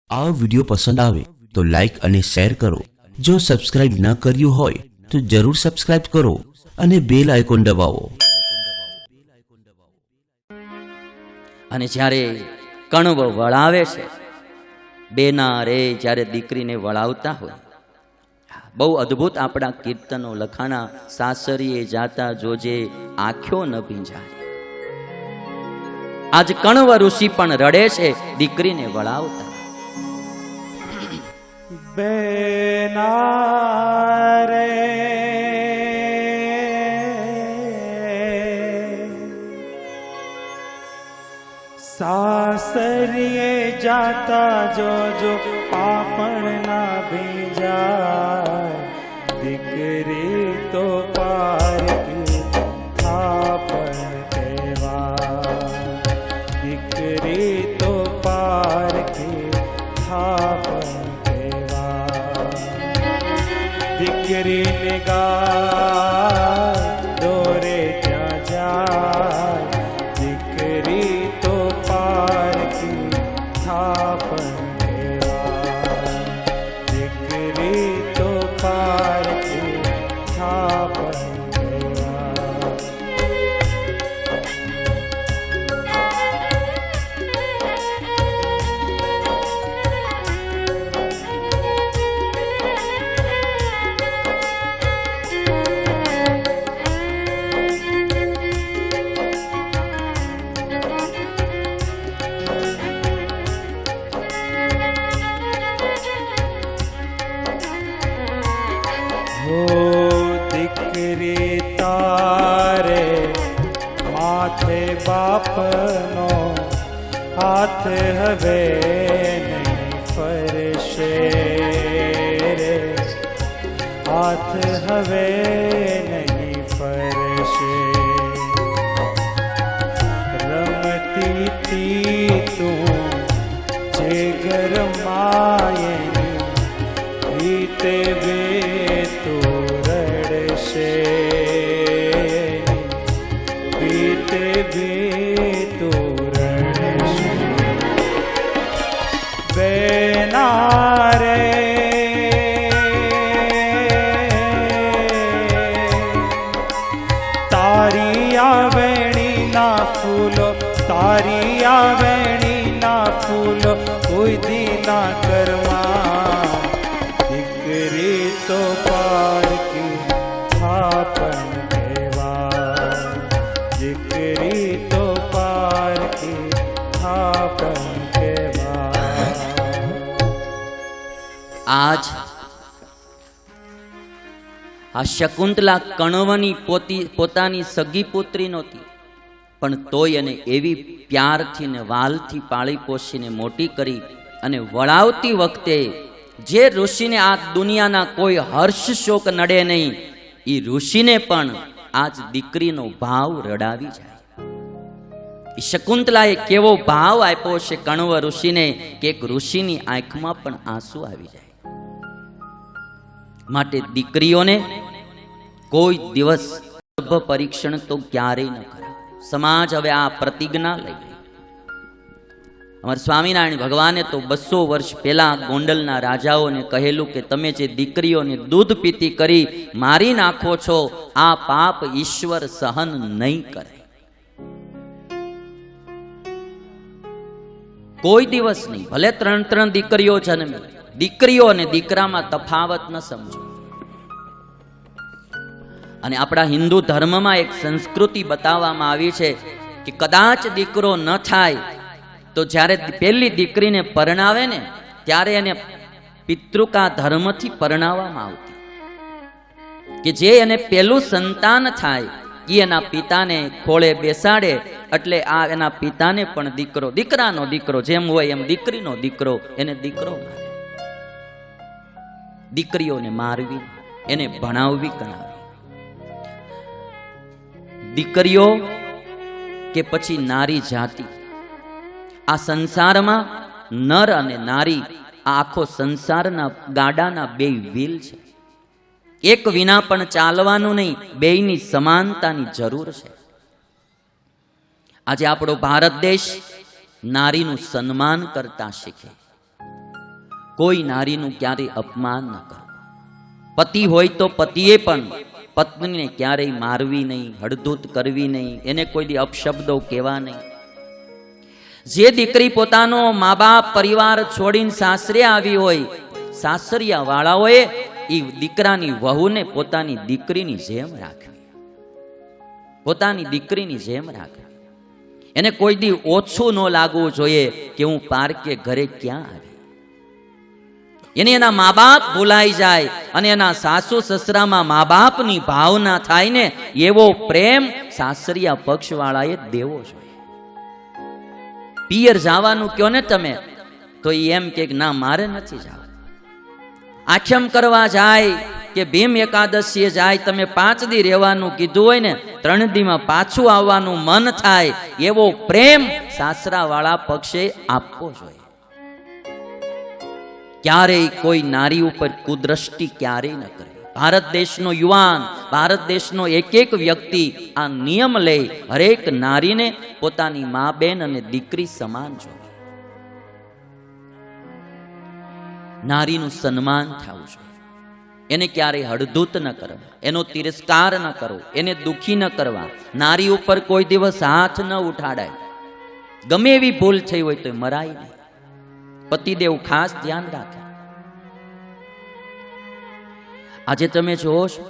આ વિડિયો પસંદ આવે તો લાઈક અને શેર કરો। જો સબસ્ક્રાઇબ ન કર્યું હોય તો જરૂર સબસ્ક્રાઇબ કરો અને બેલ આઇકોન દબાવો। અને જ્યારે કણવ વળાવે છે, બેના રે જ્યારે દીકરીને વળાવતા હોય, બહુ અદ્ભુત આપણા કીર્તનો લખાણા। સાસરીએ જાતા જોજે આંખ્યો ન ભીંજાય। આજ કણવ ઋષિ પણ રડે છે દીકરીને વળાવતા। બેના રે સાસરીએ જાતા જોજો પાપણ ના ભીંજાય। દીકરી તો પારકી થાપણ કહેવાય। દીકરી તો પારકી થાપણ દીકરીને ગાય દોરે ત્યાં જાય। દીકરી તો પારકી થાપણ કહેવાય। દીકરી તો પારકી થાપણ દીકરી તારે માથે બાપનો હાથ હવે નહીં ફરશે રે। હાથ હવે નહીં ફરશે। રમતી તી તું જે ગરમાયની રીતે બે તું રડશે। બીતે બે તું રડશે। બેના રે તારી આવેણી ના ફૂલો, તારી આવેણી ના ફૂલો કોઈ દી ના કરમાં। દીકરી તો પારકી થાપણ કહેવાય। દીકરી તો પારકી થાપણ કહેવાય। આજ આ શકુંતલા કણવની પોતાની સગી પુત્રી નહોતી, પણ તોય એને એવી પ્યારથી ને વાલથી પાળી પોષીને મોટી કરી। અને વળાવતી વખતે જે ઋષિને આ દુનિયાના કોઈ હર્ષ શોક નડે નહીં, એ ઋષિને પણ આજ દીકરીનો ભાવ રડાવી જાય। એ શકુંતલાએ કેવો ભાવ આપ્યો છે કણવ ઋષિને કે એક ઋષિની આંખમાં પણ આંસુ આવી જાય। માટે દીકરીઓને કોઈ દિવસ ગર્ભ પરીક્ષણ તો ક્યારેય ન કરાય। સમાજ હવે આ પ્રતિજ્ઞા લઈ। અમારા સ્વામિનારાયણ ભગવાને તો 200 વર્ષ પહેલા ગોંડલના રાજાઓને કહેલું કે તમે જે દીકરીઓને દૂધ પીતી કરી મારી નાખો છો, આ પાપ ઈશ્વર સહન નહીં કરે। કોઈ દિવસ નહીં, ભલે 3 દીકરીઓ જન્મે, દીકરીઓ અને દીકરામાં તફાવત ન સમજો। અને આપણા હિન્દુ ધર્મમાં એક સંસ્કૃતિ બતાવવામાં આવી છે કે કદાચ દીકરો ન થાય તો જ્યારે પહેલી દીકરીને પરણાવે ને ત્યારે એને પિતૃકા ધર્મથી પરણાવવામાં આવતી, કે જે એને પહેલું સંતાન થાય એ એના પિતાને ખોળે બેસાડે એટલે આ એના પિતાને પણ દીકરો, દીકરાનો દીકરો જેમ હોય એમ દીકરીનો દીકરો, એને દીકરો માને। દીકરીઓને મારવી, એને ભણાવવી કણાવી। દીકરીઓ કે પછી નારી જાતિ, આ સંસારમાં નર અને નારી આ આખો સંસારના ગાડાના બે વ્હીલ છે। એક વિના પણ ચાલવાનું નહીં, બેયની સમાનતાની જરૂર છે। આજે આપણો ભારત દેશ નારીનું સન્માન કરતા શીખે, કોઈ નારીનું ક્યારેય અપમાન ન કરો. પતિ હોય તો પતિએ પણ પત્નીને ક્યારેય મારવી નહીં, હળધૂત કરવી નહીં, એને કોઈ દી અપશબ્દો કહેવા નહીં. જે દીકરી પોતાનો મા બાપ પરિવાર છોડીને સાસરે આવી હોય, સાસરિયા વાળાઓએ એ દીકરાની વહુને પોતાની દીકરીની જેમ રાખવી, પોતાની દીકરીની જેમ રાખવી. એને કોઈ દી ઓછું ન લાગવું જોઈએ કે હું પારકે ઘરે ક્યાં આવી. એને એના મા બાપ ભૂલાઈ જાય અને એના સાસુ સસરામાં મા બાપની ભાવના થાય ને, એવો પ્રેમ સાસરિયા પક્ષ વાળાએ દેવો જોઈએ. પિયર જવાનું કયો ને તમે તો એમ કે ના મારે નથી જવાનું. આઠમ કરવા જાય કે ભીમ એકાદશીએ જાય, તમે 5 દી રહેવાનું કીધું હોય ને, 3 દીમાં પાછું આવવાનું મન થાય, એવો પ્રેમ સાસરા વાળા પક્ષે આપવો જોઈએ. ક્યારેય કોઈ નારી ઉપર કુદ્રષ્ટિ ક્યારેય ન કરે. ભારત દેશનો યુવાન, ભારત દેશનો એક એક વ્યક્તિ આ નિયમ લે, હરેક નારીને પોતાની મા બેન અને દીકરી સમાન જોઈએ. નારીનું સન્માન થવું જોઈએ. એને ક્યારેય હળધૂત ન કરવા, એનો તિરસ્કાર ન કરવો, એને દુખી ન કરવા. નારી ઉપર કોઈ દિવસ હાથ ન ઉઠાડાય. ગમે એવી ભૂલ થઈ હોય તો મરાય નહીં. પતિદેવ ખાસ ધ્યાન રાખે. આજે તમે જોવો છો,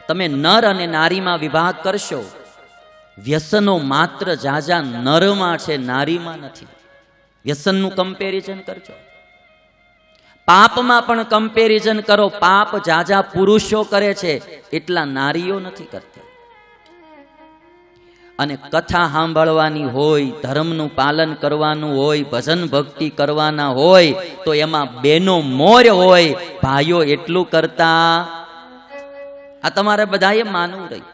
તમે નર અને નારીમાં વિભાગ કરશો, વ્યસનો માત્ર જાજા નરમાં છે, નારીમાં નથી. વ્યસનનું કમ્પેરિઝન કરજો. પાપમાં પણ કમ્પેરિઝન કરો. પાપ જાજા પુરુષો કરે છે, એટલા નારીઓ નથી કરતી. અને કથા સાંભળવાની હોય, ધર્મનું પાલન કરવાનું હોય, ભજન ભક્તિ કરવાના હોય તો એમાં બેનો મોર હોય, ભાઈઓ એટલું કરતા. આ તમારે બધાએ માનવું રહી.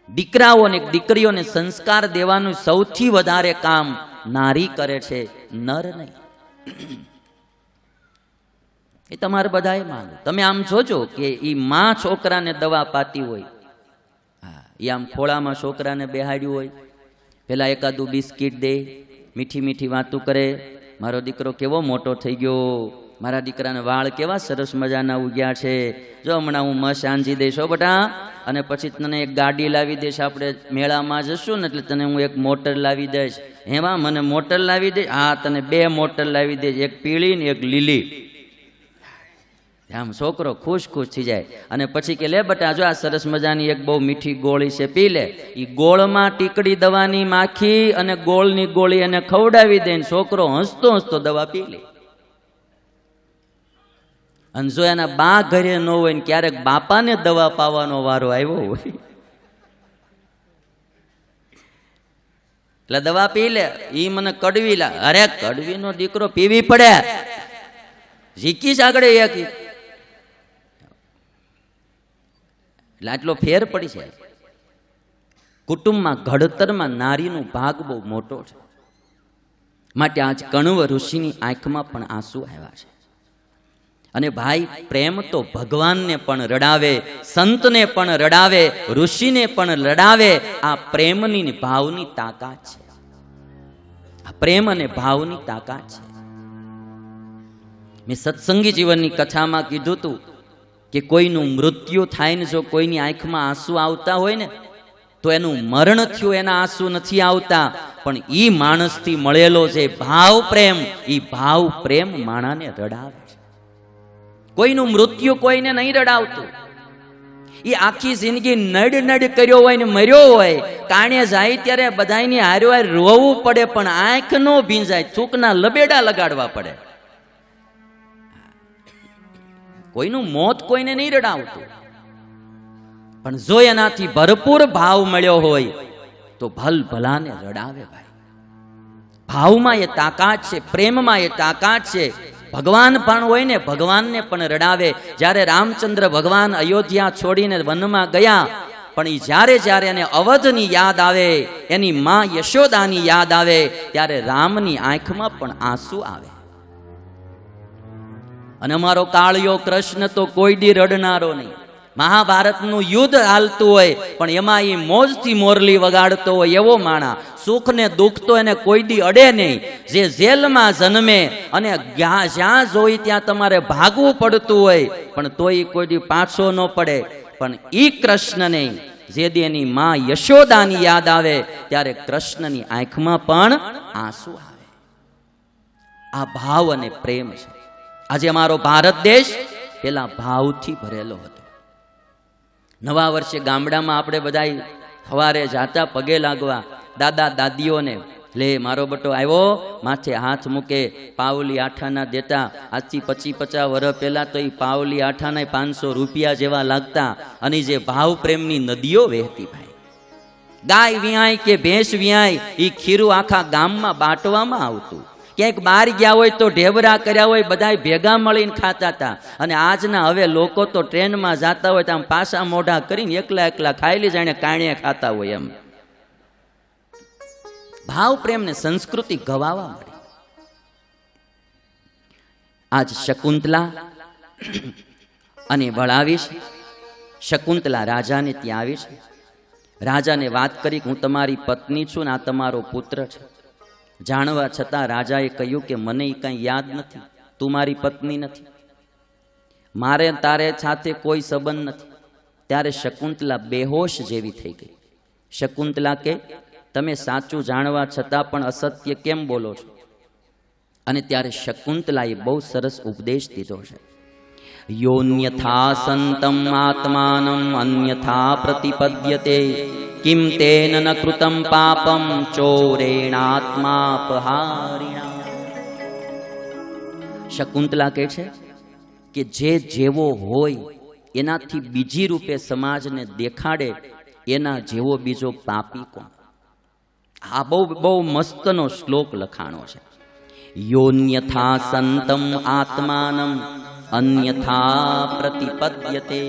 દીકરાઓ અને દીકરીઓને સંસ્કાર દેવાનું સૌથી વધારે કામ નારી કરે છે, નર નહીં. એ તમારે બધાએ માનવું. તમે આમ જોજો કે એ માં છોકરાને દવા પાતી હોય, એ આમ ખોળામાં છોકરાને બેહાડ્યું હોય, પેલા એકાદું બિસ્કીટ દે, મીઠી મીઠી વાતું કરે, મારો દીકરો કેવો મોટો થઈ ગયો, મારા દીકરાને વાળ કેવા સરસ મજાના ઉગ્યા છે, જો હમણાં હું મસ આંજી દઈશ હો બેટા, અને પછી તને એક ગાડી લાવી દઈશ, આપણે મેળામાં જશું ને એટલે તને હું એક મોટર લાવી દઈશ. એમાં મને મોટર લાવી દઈશ? હા, તને 2 મોટર લાવી દઈશ, એક પીળી ને એક લીલી. આમ છોકરો ખુશ ખુશ થઈ જાય. અને પછી કે લે બટા, જો આ સરસ મજાની એક બહુ મીઠી ગોળી છે, પી લે. એ ગોળમાં ટીકડી દવાની માખી અને ગોળની ગોળી એને ખવડાવી દે, છોકરો હસતો હસતો દવા પી લે. અને જો એના બા ઘરે ન હોય ને ક્યારેક બાપાને દવા પાવાનો વારો આવ્યો હોય એટલે દવા પી લે. ઈ મને કડવી લા. અરે કડવીનો દીકરો પીવી પડે, જીકીશ આગળ એક. એટલે આટલો ફેર પડી છે. કુટુંબમાં ઘડતરમાં નારીનો ભાગ બહુ મોટો છે. માટે આજ કણવ ઋષિની આંખમાં પણ આંસુ આવ્યા છે. અને ભાઈ, પ્રેમ તો ભગવાનને પણ રડાવે, સંતને પણ રડાવે, ઋષિને પણ રડાવે. આ પ્રેમની ભાવની તાકાત છે. આ પ્રેમ અને ભાવની તાકાત છે. મેં સત્સંગી જીવનની કથામાં કીધું હતું કે કોઈનું મૃત્યુ થાય ને જો કોઈની આંખમાં આંસુ આવતા હોય ને તો એનું મરણ થયું, એના આંસુ નથી આવતા, પણ ઈ માણસથી મળેલો જે ભાવ પ્રેમ, ઈ ભાવ પ્રેમ માણાને રડાવે છે. કોઈનું મૃત્યુ કોઈને નહીં રડાવતું. એ આખી જિંદગી નડ નડ કર્યો હોય ને મર્યો હોય, કાણે જાય ત્યારે બધાની હારે હારે રોવું પડે, પણ આંખ નો ભીંજાય, થૂકના લબેડા લગાડવા પડે. કોઈનું મોત કોઈને નહીં રડાવતું, પણ જો એનાથી ભરપૂર ભાવ મળ્યો હોય તો ભલ ભલાને રડાવે. ભાઈ, ભાવમાં એ તાકાત છે, પ્રેમમાં એ તાકાત છે. ભગવાન પણ હોય ને, ભગવાનને પણ રડાવે. જ્યારે રામચંદ્ર ભગવાન અયોધ્યા છોડીને વનમાં ગયા, પણ એ જ્યારે જ્યારે એને અવધની યાદ આવે, એની માં યશોદાની યાદ આવે, ત્યારે રામની આંખમાં પણ આંસુ આવે. અને અમારો કાળિયો કૃષ્ણ તો કોઈ દી રડનારો નહીં. મહાભારતનું યુદ્ધ હાલતું હોય પણ એમાં એ મોજથી મોરલી વગાડતો હોય એવો માણા, સુખ ને દુઃખ તો એને કોઈ દી અડે નહીં. જે જેલમાં જન્મે અને જ્યાં જોઈ ત્યાં તમારે ભાગવું પડતું હોય પણ તોય કોઈ દી પાછો ન પડે. પણ ઈ કૃષ્ણને જે દી એની માં યશોદાની યાદ આવે ત્યારે કૃષ્ણની આંખમાં પણ આંસુ આવે. આ ભાવ અને પ્રેમ છે. આજે અમારો ભારત દેશ પેલા ભાવથી ભરેલો હતો. નવા વર્ષે ગામડામાં આપણે બધા સવારે જાતા પગે લાગવા, દાદા દાદીઓને લે મારો બટો આવ્યો, માથે હાથ મૂકે, પાવલી આઠાના દેતા. આજથી 25-50 વર્ષ પહેલા તો એ પાવલી આઠાના 500 રૂપિયા જેવા લાગતા. અને જે ભાવ પ્રેમની નદીઓ વહેતી ભાઈ. ગાય વિયાય કે ભેંસ વિયાય એ ખીરું આખા ગામમાં બાંટવામાં આવતું. ક્યાંક બહાર ગયા હોય તો ઢેબરા કર્યા હોય બધા ભેગા મળીને ખાતા હતા. અને આજના હવે લોકો તો ટ્રેનમાં જાતા હોય તો આમ પાછા મોઢા કરીને એકલા એકલા ખાઈ લી જાણે કાણીએ ખાતા હોય એમ. ભાવ પ્રેમ ને સંસ્કૃતિ ગવાવા મળી. આજ શકુંતલા અને વળાવીશ. શકુંતલા રાજાને ત્યાં આવીશ. રાજાને વાત કરી હું તમારી પત્ની છું ને આ તમારો પુત્ર છે. જાણવા છતાં રાજાએ કહ્યું કે મને એ કઈ યાદ નથી, તું મારી પત્ની નથી, મારે તારે સાથે કોઈ સંબંધ નથી. ત્યારે શકુંતલા બેહોશ જેવી થઈ ગઈ. શકુંતલા કે તમે સાચું જાણવા છતાં પણ અસત્ય કેમ બોલો છો? અને ત્યારે શકુંતલાએ બહુ સરસ ઉપદેશ દીધો છે. યોન્યથા સંતમ આત્માનમ અન્યથા પ્રતિપદ્યતે કિમ તેન ન કૃતમ પાપમ ચોરેણાત્માપહારિણા. શકુંતલા કહે છે કે જે જેવો હોય એનાથી બીજી રૂપે સમાજને દેખાડે એના જેવો બીજો પાપી કોણ? આ બહુ મસ્તનો શ્લોક લખાણો છે. યોન્યથા સંતમ આત્માનમ અન્યથા પ્રતિપદ્યતે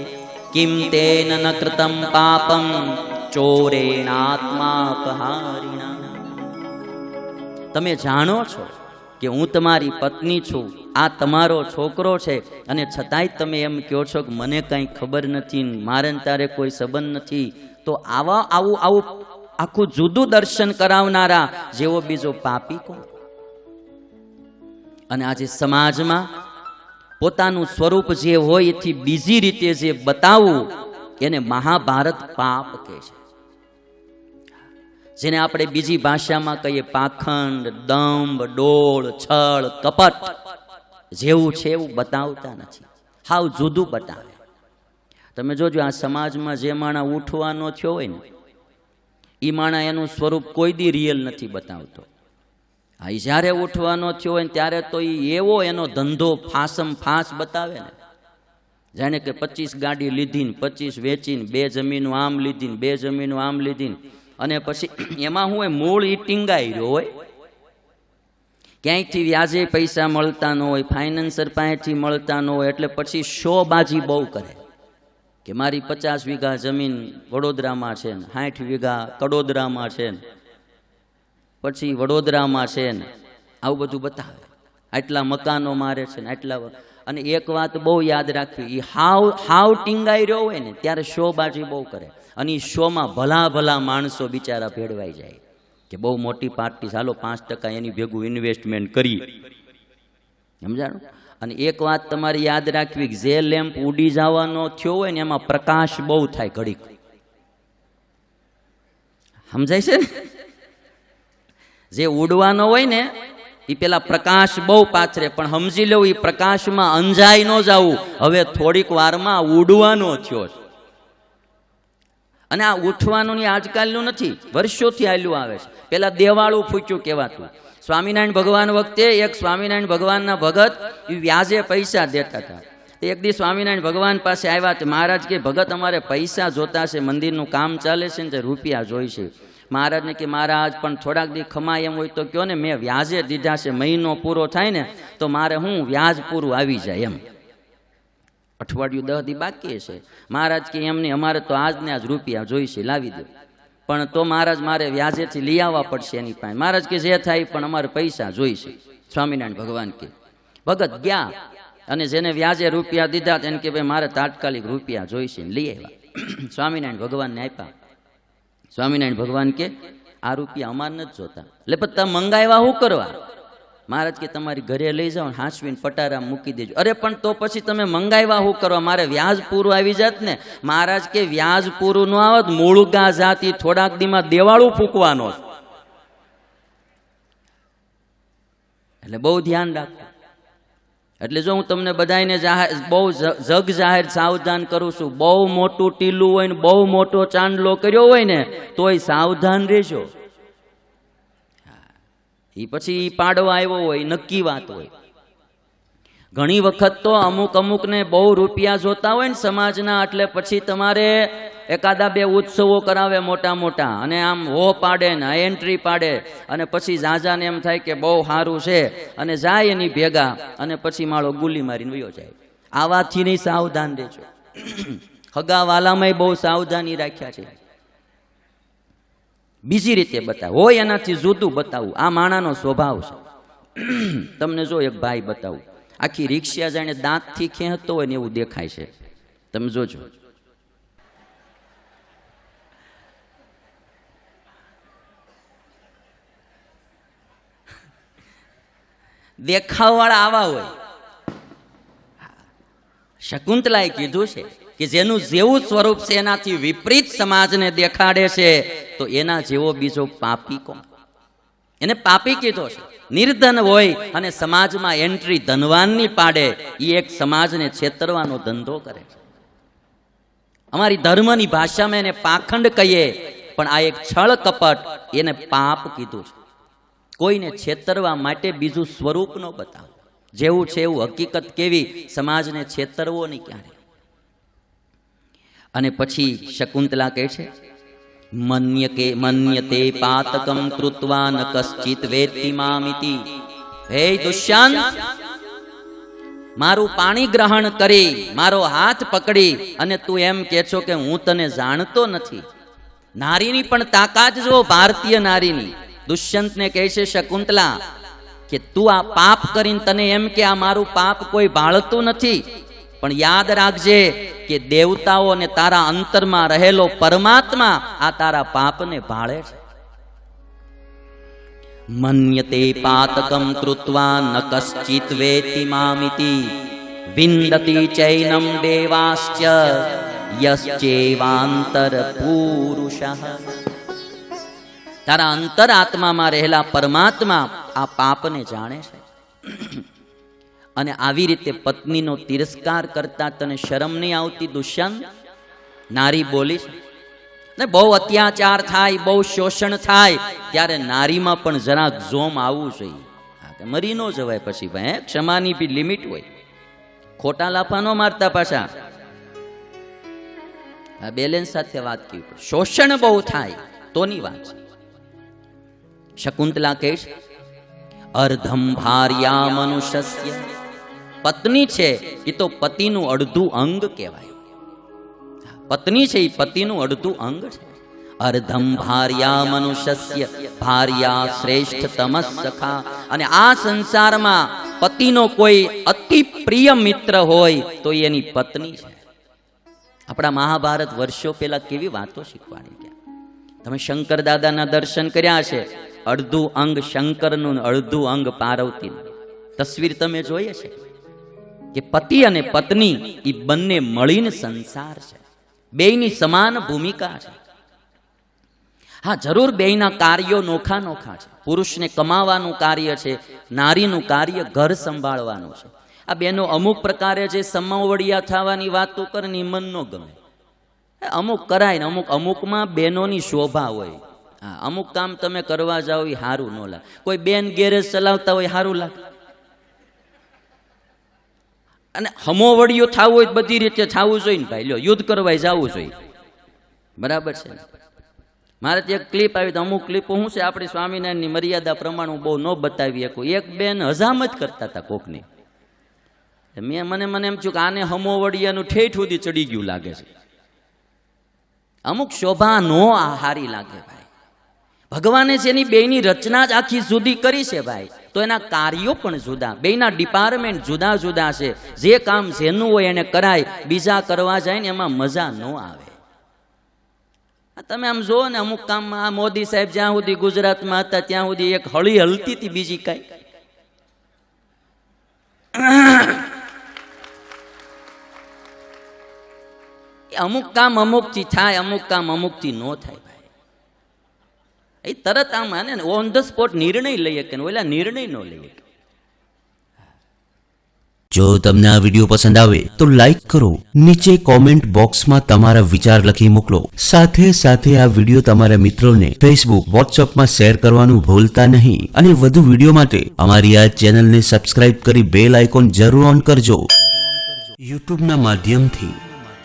કિમ તેન ન કૃતમ પાપમ ચોરેણાત્માપહારિણા. તમે જાણો છો કે હું તમારી પત્ની છું, આ તમારો છોકરો છે, અને છતાંય તમે એમ કહો છો કે મને કંઈ ખબર નથી, મારે તારે કોઈ સંબંધ નથી. તો આવું આખું જુદું દર્શન કરાવનારા જેવો બીજો પાપી કોણ? અને આજે સમાજમાં પોતાનું સ્વરૂપ જે હોય એથી બીજી રીતે જે બતાવવું એને મહાભારત પાપ કહે છે. જેને આપણે બીજી ભાષામાં કહીએ પાખંડ, દંભ, ડોળ, છળ, કપટ. જેવું છે એવું બતાવતા નથી, હાવ જુદું બતાવે. તમે જોજો આ સમાજમાં જે માણા ઉઠવાનો થયો હોય ને એ માણા એનું સ્વરૂપ કોઈ દી રિયલ નથી બતાવતો. આ જ્યારે ઉઠવાનો થયો હોય ત્યારે તો એવો એનો ધંધો ફાસમ ફાસ બતાવે ને, જાણે કે 25 ગાડી લીધી ને 25 વેચીને 2 જમીનો આમ લીધી ને 2 જમીનો આમ લીધી. અને પછી એમાં હું મૂળ ઈ ટીંગાઈ રહ્યો હોય, ક્યાંયથી વ્યાજે પૈસા મળતા ન હોય, ફાઇનાન્સર પાસેથી મળતા ન હોય, એટલે પછી શોબાજી બહુ કરે કે મારી 50 વીઘા જમીન વડોદરામાં છે ને 60 વીઘા કડોદરામાં છે ને પછી વડોદરામાં છે ને, આવું બધું બતાવે. આટલા મકાનો મારે છે ને આટલા. અને એક વાત બહુ યાદ રાખવી, એ હાવ ટીંગાઈ રહ્યો હોય ને ત્યારે શોબાજી બહુ કરે. અને એ શોમાં ભલા માણસો બિચારા ભેળવાઈ જાય કે બહુ મોટી પાર્ટી, ચાલો 5% એની ભેગું ઇન્વેસ્ટમેન્ટ કરી. સમજાણું? અને એક વાત તમારે યાદ રાખવી, જે લેમ્પ ઉડી જવાનો થયો હોય ને એમાં પ્રકાશ બહુ થાય ઘડીક. સમજાય છે ને? જે ઉડવાનો હોય ને એ પેલા પ્રકાશ બહુ પાથરે, પણ સમજી લેવું એ પ્રકાશમાં અંજાઈ ન જવું. હવે થોડીક વારમાં ઉડવાનો થયો છે. અને આ ઉઠવાનું આજકાલનું નથી, વર્ષોથી આલ્યું આવે છે. પેલા દેવાળું ફૂટ્યું કહેવાતું. સ્વામિનારાયણ ભગવાન વખતે એક સ્વામિનારાયણ ભગવાનના ભગત એ વ્યાજે પૈસા દેતા હતા. એક દી સ્વામિનારાયણ ભગવાન પાસે આવ્યા તો મહારાજ કે ભગત અમારે પૈસા જોતા છે, મંદિરનું કામ ચાલે છે ને તે રૂપિયા જોઈશે. મહારાજને કે મહારાજ પણ થોડાક દી ખમાય એમ હોય તો કયો ને, મેં વ્યાજે દીધા છે, મહિનો પૂરો થાય ને તો મારે હું વ્યાજ પૂરું આવી જાય એમ. અઠવાડિયું 10 દી બાકી છે. મહારાજ કે એમ નહીં, અમારે તો આજ ને આજ રૂપિયા જોઈશે, લાવી દો. પણ તો મહારાજ મારે વ્યાજેથી લઈ આવવા પડશે એની પાસે. મહારાજ કે જે થાય પણ અમારે પૈસા જોઈશે. સ્વામિનારાયણ ભગવાન કે ભગત ગયા અને જેને વ્યાજે રૂપિયા દીધા તેને કે ભાઈ મારે તાત્કાલિક રૂપિયા જોઈશે, લઈ આવ્યા. સ્વામિનારાયણ ભગવાનને આપ્યા. સ્વામિનારાયણ ભગવાન કે આ રૂપિયા અમાર નથી જોતા. એટલે પણ તમે મંગાવ્યા શું કરવા? મહારાજ કે તમારી ઘરે લઈ જાઓ ને હાંસવીને પટારા મૂકી દેજો. અરે પણ તો પછી તમે મંગાવ્યા શું કરવા? મારે વ્યાજ પૂરું આવી જાત ને. મહારાજ કે વ્યાજ પૂરું ન આવત, મૂળગા જાતિ થોડાક દીમાં દેવાળું ફૂંકવાનો. એટલે બહુ ધ્યાન રાખો. એટલે જો હું તમને બધાને બહુ જગ જાહેર સાવધાન કરું છું. બહુ મોટું ટીલું હોય ને બહુ મોટો ચાંદલો કર્યો હોય ને તોય સાવધાન રહેજો. એ પછી પાડવા આવ્યો હોય નક્કી વાત હોય. ઘણી વખત તો અમુક ને બહુ રૂપિયા જોતા હોય ને સમાજના, એટલે પછી તમારે એકાદા બે ઉત્સવો કરાવે મોટા મોટા, અને આમ હો પાડે ને એન્ટ્રી પાડે, અને પછી જાજાને એમ થાય કે બહુ સારું છે, અને જાય એની ભેગા, અને પછી માળો ગુલી મારીને વયો જાય. આવાથી નહીં સાવધાન રહેજો. હગાવાલામાં બહુ સાવધાની રાખ્યા છે. બીજી રીતે બતાવ હોય એનાથી જુદું બતાવું. આ માણાનો સ્વભાવ છે. તમને જો એક ભાઈ બતાવું, આખી રિક્ષા જાણે દાંતથી ખેંચતો હોય ને એવું દેખાય છે. તમે જોજો. દેખાવવાળા આવા હોય. શકુંતલાએ કીધું છે કે જેનું જેવું સ્વરૂપ છે એનાથી વિપરીત સમાજને દેખાડે છે તો એના જેવો બીજો પાપી કોણ? એને પાપી કીધો છે. નિર્ધન હોય અને સમાજમાં એન્ટ્રી ધનવાનની પાડે, એ એક સમાજને છેતરવાનો ધંધો કરે છે. અમારી ધર્મની ભાષામાં એને પાખંડ કહીએ, પણ આ એક છળ કપટ, એને પાપ કીધું છે. કોઈને છેતરવા માટે બીજું સ્વરૂપ ન બતાવો. જેવું છે એવું હકીકત કેવી, સમાજને છેતરવો નહીં ક્યારે. અને પછી શકુંતલા કહે છે મન્યતે પાતકમ કૃત્વા ન કશ્ચિત વેત્તિ મામિતિ. હે દુષ્યંત, મારું પાણી ગ્રહણ કરી, મારો હાથ પકડી અને તું એમ કહે છો કે હું તને જાણતો નથી. નારીની પણ તાકાત જો, ભારતીય નારીની. દુષ્યંતને કહે છે શકુંતલા કે તું આ પાપ કરીને તને એમ કે આ મારું પાપ કોઈ ભાળતું નથી, પણ યાદ રાખજે કે દેવતાઓ અને તારા અંતરમાં રહેલો પરમાત્મા આ તારા પાપને ભાળે છે. મન્યતે પાતકમ કૃત્વા ન કશ્ચિત વેતિ મામિતિ વિંદતિ ચૈનમ દેવાશ્ચ યશ્ચેવાંતર પુરુષઃ. તારા અંતર આત્મામાં રહેલા પરમાત્મા આ પાપને જાણે છે. અને આવી રીતે પત્નીનો તિરસ્કાર કરતા તને શરમ નહીં આવતી દુષ્યંત? નારી બોલી છે ને, બહુ અત્યાચાર થાય, બહુ શોષણ થાય ત્યારે નારીમાં પણ જરાક જોમ આવવું જોઈએ. મરી ન જવાય પછી ભાઈ. ક્ષમાની બી લિમિટ હોય. ખોટા લાફા ન મારતા પાછા. આ બેલેન્સ સાથે વાત કરવી પડે. શોષણ બહુ થાય તોની વાત છે. શકુંતલા કહે છે અર્ધમ ભાર્યા મનુષ્યસ્ય. પત્ની છે એ તો પતિનું અડધું અંગ કહેવાય. પત્ની છે એ પતિનું અડધું અંગ છે. અર્ધમ ભાર્યા મનુષ્યસ્ય ભાર્યા શ્રેષ્ઠતમ સખા. અને આ સંસારમાં પતિનો કોઈ અતિ પ્રિય મિત્ર હોય તો એની પત્ની છે. આપણા મહાભારત વર્ષો પહેલા કેવી વાતો શીખવાડી ગયા. તમે શંકર દાદાના દર્શન કર્યા છે. અડધું અંગ શંકરનું, અડધું અંગ પાર્વતીનું. તસવીર તમે જોઈએ છે કે પતિ અને પત્ની એ બંને મળીને સંસાર છે. બેયની સમાન ભૂમિકા છે. હા, જરૂર બેયના કાર્યો નોખા નોખા છે. પુરુષને કમાવાનું કાર્ય છે, નારીનું કાર્ય ઘર સંભાળવાનું છે. આ બેનો અમુક પ્રકારે જે સમાવડિયા થવાની વાતો કરે ને એ મન ન ગમે. અમુક કરાય ને અમુકમાં બહેનોની શોભા હોય. હા, અમુક કામ તમે કરવા જાઓ એ સારું ન લાગે. કોઈ બેન ગેરેજ ચલાવતા હોય સારું લાગે. અને હમોવડીઓ થવું હોય બધી રીતે થવું જોઈએ ને ભાઈ. લ્યો, યુદ્ધ કરવા જવું જોઈએ. બરાબર છે. મારે ત્યાં એક ક્લિપ આવી. તો અમુક ક્લિપો શું છે આપણી સ્વામિનારાયણની મર્યાદા પ્રમાણે હું બહુ ન બતાવી શકું. એક બેન હજામત કરતા હતા કોકની. મને એમ થયું કે આને હમોવડિયાનું ઠેઠ સુધી ચડી ગયું લાગે છે. અમુક શોભા નો હારી લાગે ભાઈ. ભગવાને જેની બેની રચના જ આખી જુદી કરી છે ભાઈ, તો એના કાર્યો પણ જુદા, બેયના ડિપાર્ટમેન્ટ જુદા જુદા છે. જે કામ જેનું હોય એને કરાય, બીજા કરવા જાય ને એમાં મજા ન આવે. તમે આમ જુઓ ને, અમુક કામમાં આ મોદી સાહેબ જ્યાં સુધી ગુજરાતમાં હતા ત્યાં સુધી એક હળી હલતી હતી, બીજી કઈ અમુક કામ અમુકથી થાય, અમુક કામ અમુકથી ન થાય. એ તરત આમ આને ઓન ધ સ્પોટ નિર્ણય લઈએ કે ઓલા નિર્ણય ન લઈએ. જો તમને આ વિડીયો પસંદ આવે તો લાઈક કરો, નીચે કોમેન્ટ બોક્સમાં તમારા વિચાર લખી મોકલો. સાથે સાથે આ વિડીયો તમારા મિત્રોને ફેસબુક, વોટ્સઅપમાં શેર કરવાનું ભૂલતા નહીં. અને વધુ વિડીયો માટે અમારી આ ચેનલને સબસ્ક્રાઇબ કરી બેલ આઇકોન જરૂર ઓન કરજો. યુટ્યુબના માધ્યમથી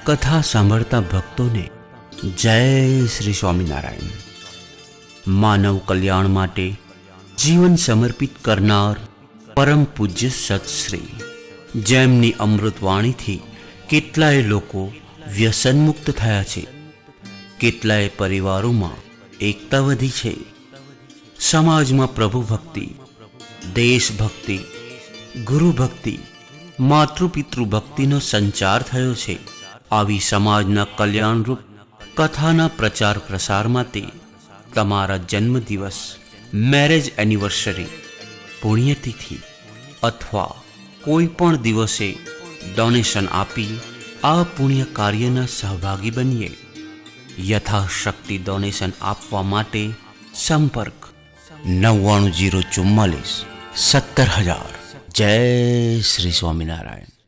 કથા સાંભળતા ભક્તોને જય શ્રી સ્વામિનારાયણ. માનવ કલ્યાણ માટે જીવન સમર્પિત કરનાર પરમ પૂજ્ય સત્શ્રી, જેમની અમૃતવાણીથી કેટલાય લોકો વ્યસનમુક્ત થયા છે, કેટલાય પરિવારોમાં એકતા વધી છે, સમાજમાં પ્રભુ ભક્તિ, દેશભક્તિ, ગુરુ ભક્તિ, માતૃપિતૃ ભક્તિનો સંચાર થયો છે. આવી સમાજના કલ્યાણરૂપ કથાના પ્રચાર પ્રસાર માટે તમારા જન્મદિવસ, મેરેજ એનિવર્સરી, પુણ્યતિથિ અથવા કોઈ પણ દિવસે ડોનેશન આપી આ પુણ્ય કાર્યના સહભાગી બનીએ. યથાશક્તિ ડોનેશન આપવા માટે સંપર્ક 990444 17000. જય શ્રી સ્વામિનારાયણ.